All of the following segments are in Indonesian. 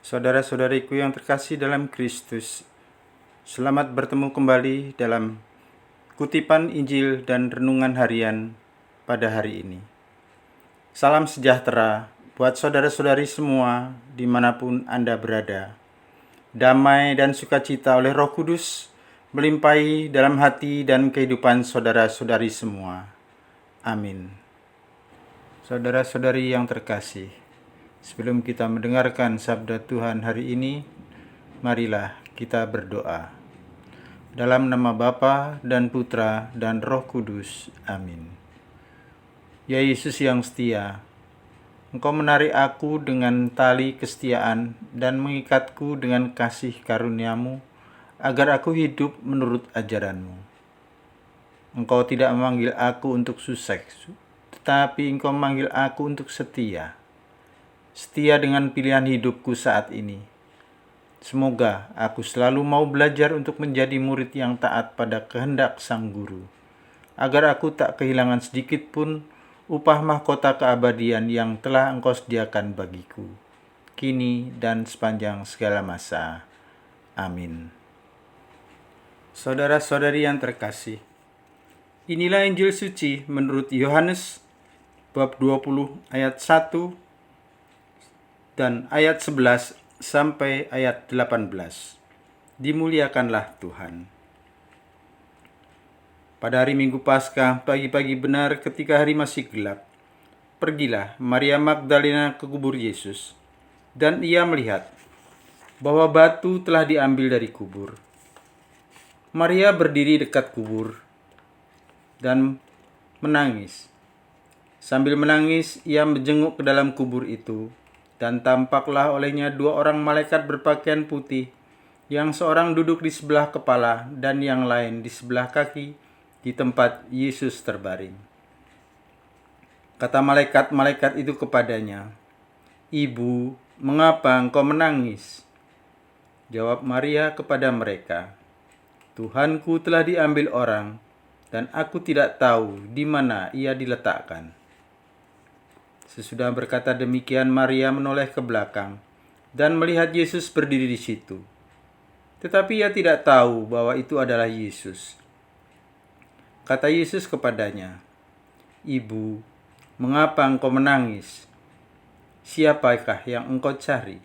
Saudara-saudariku yang terkasih dalam Kristus, selamat bertemu kembali dalam kutipan Injil dan renungan harian pada hari ini. Salam sejahtera buat saudara-saudari semua dimanapun Anda berada. Damai dan sukacita oleh Roh Kudus melimpahi dalam hati dan kehidupan saudara-saudari semua. Amin. Saudara-saudari yang terkasih, sebelum kita mendengarkan sabda Tuhan hari ini, marilah kita berdoa. Dalam nama Bapa dan Putra dan Roh Kudus. Amin. Ya Yesus yang setia, Engkau menarik aku dengan tali kesetiaan dan mengikatku dengan kasih karunia-Mu, agar aku hidup menurut ajaran-Mu. Engkau tidak memanggil aku untuk sukses, tetapi Engkau memanggil aku untuk setia. Setia dengan pilihan hidupku saat ini. Semoga aku selalu mau belajar untuk menjadi murid yang taat pada kehendak Sang Guru, agar aku tak kehilangan sedikit pun upah mahkota keabadian yang telah Engkau sediakan bagiku, kini dan sepanjang segala masa. Amin. Saudara-saudari yang terkasih, inilah Injil suci menurut Yohanes bab 20 ayat 1 dan ayat 11 sampai ayat 18. Dimuliakanlah Tuhan. Pada hari Minggu Paskah, pagi-pagi benar ketika hari masih gelap, pergilah Maria Magdalena ke kubur Yesus, dan ia melihat bahwa batu telah diambil dari kubur. Maria berdiri dekat kubur dan menangis. Sambil menangis, ia menjenguk ke dalam kubur itu, dan tampaklah olehnya dua orang malaikat berpakaian putih, yang seorang duduk di sebelah kepala dan yang lain di sebelah kaki di tempat Yesus terbaring. Kata malaikat-malaikat itu kepadanya, "Ibu, mengapa engkau menangis?" Jawab Maria kepada mereka, "Tuhanku telah diambil orang, dan aku tidak tahu di mana ia diletakkan." Sesudah berkata demikian, Maria menoleh ke belakang dan melihat Yesus berdiri di situ. Tetapi ia tidak tahu bahwa itu adalah Yesus. Kata Yesus kepadanya, "Ibu, mengapa engkau menangis? Siapakah yang engkau cari?"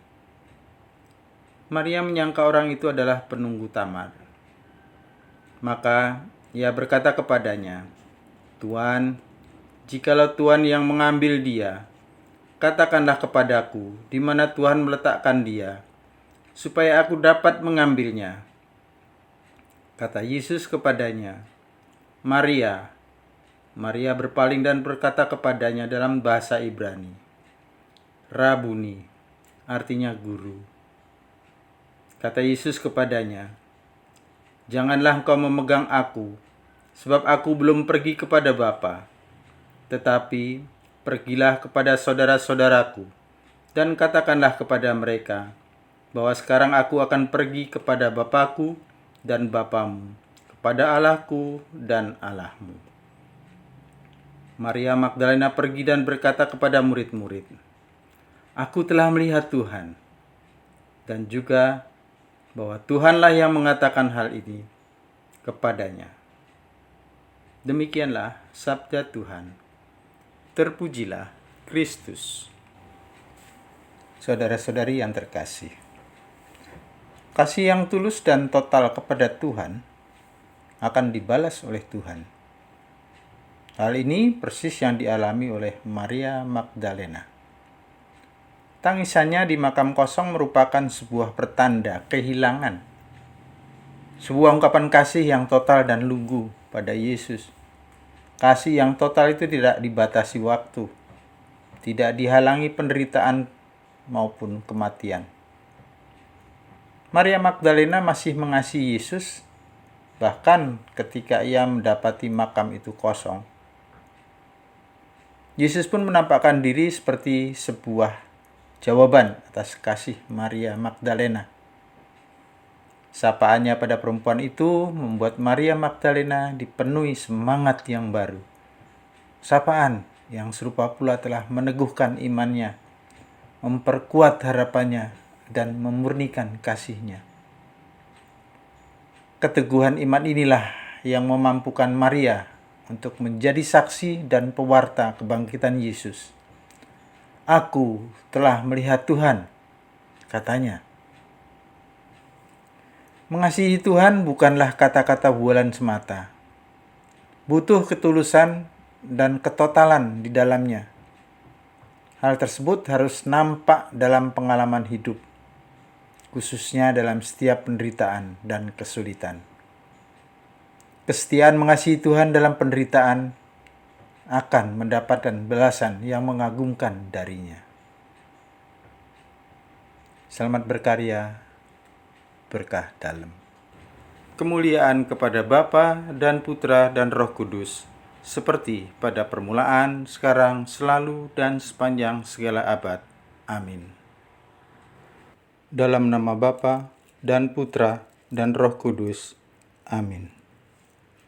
Maria menyangka orang itu adalah penunggu Tamar. Maka ia berkata kepadanya, "Tuan, jikalau Tuhan yang mengambil dia, katakanlah kepadaku di mana Tuhan meletakkan dia, supaya aku dapat mengambilnya." Kata Yesus kepadanya, "Maria." Maria berpaling dan berkata kepadanya dalam bahasa Ibrani, "Rabuni," artinya guru. Kata Yesus kepadanya, "Janganlah engkau memegang aku, sebab aku belum pergi kepada Bapa. Tetapi pergilah kepada saudara-saudaraku dan katakanlah kepada mereka bahwa sekarang aku akan pergi kepada Bapakku dan Bapamu, kepada Allahku dan Allahmu." Maria Magdalena pergi dan berkata kepada murid-murid, "Aku telah melihat Tuhan," dan juga bahwa Tuhanlah yang mengatakan hal ini kepadanya. Demikianlah sabda Tuhan. Terpujilah Kristus. Saudara-saudari yang terkasih, kasih yang tulus dan total kepada Tuhan akan dibalas oleh Tuhan. Hal ini persis yang dialami oleh Maria Magdalena. Tangisannya di makam kosong merupakan sebuah pertanda kehilangan. Sebuah ungkapan kasih yang total dan lugu pada Yesus. Kasih yang total itu tidak dibatasi waktu, tidak dihalangi penderitaan maupun kematian. Maria Magdalena masih mengasihi Yesus, bahkan ketika ia mendapati makam itu kosong. Yesus pun menampakkan diri seperti sebuah jawaban atas kasih Maria Magdalena. Sapaannya pada perempuan itu membuat Maria Magdalena dipenuhi semangat yang baru. Sapaan yang serupa pula telah meneguhkan imannya, memperkuat harapannya dan memurnikan kasih-Nya. Keteguhan iman inilah yang memampukan Maria untuk menjadi saksi dan pewarta kebangkitan Yesus. "Aku telah melihat Tuhan," katanya. Mengasihi Tuhan bukanlah kata-kata bualan semata. Butuh ketulusan dan ketotalan di dalamnya. Hal tersebut harus nampak dalam pengalaman hidup, khususnya dalam setiap penderitaan dan kesulitan. Kesetiaan mengasihi Tuhan dalam penderitaan akan mendapatkan balasan yang mengagumkan darinya. Selamat berkarya, berkah dalam. Kemuliaan kepada Bapa dan Putra dan Roh Kudus, seperti pada permulaan, sekarang, selalu, dan sepanjang segala abad. Amin. Dalam nama Bapa dan Putra dan Roh Kudus. Amin.